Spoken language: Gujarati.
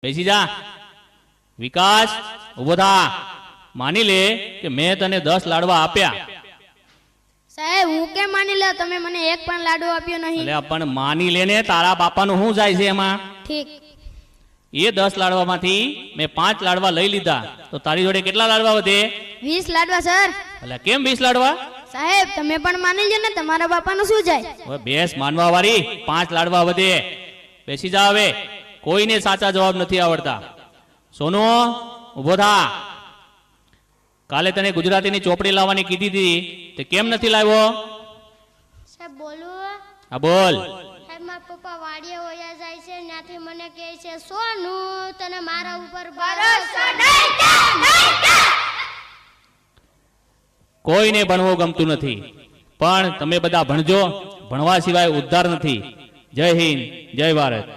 બેસી જા. વિકાસ ઉભો થા. માની લે કે મેં તને 10 લાડવા આપ્યા. સાહેબ હું કેમ માની લે, તમે મને એક પણ લાડવો આપ્યો નહીં. એટલે પણ માની લે ને, તારા બાપાનું શું જાય છે એમાં? ઠીક. એ 10 લાડવામાંથી મેં 5 લાડવા લઈ લીધા, તો તારી જોડે કેટલા લાડવા વધે? 20 લાડવા સર. એટલે કેમ 20 લાડવા? સાહેબ તમે પણ માની લ્યો ને, તમારા બાપાનું શું જાય? હવે બેસ માનવા વાળી, 5 લાડવા વધે. બેસી જા. હવે કોઈને સાચા જવાબ નથી આવડતા. સોનુ ઉભો થા. કાલે તને ગુજરાતીની ચોપડી લાવવાની કીધી હતી, તે કેમ નથી લાવ્યો? સાહેબ બોલું? હા બોલ. સાહેબ મારા પપ્પા વાડીએ હોયા જાય છે, ત્યાંથી મને કહે છે સોનું તને મારા ઉપર ભરોસો નહીં કે. કોઈને ભણવું ગમતું નથી, પણ તમે બધા ભણજો. ભણવા સિવાય ઉદ્ધાર નથી. જય હિન્દ, જય ભારત.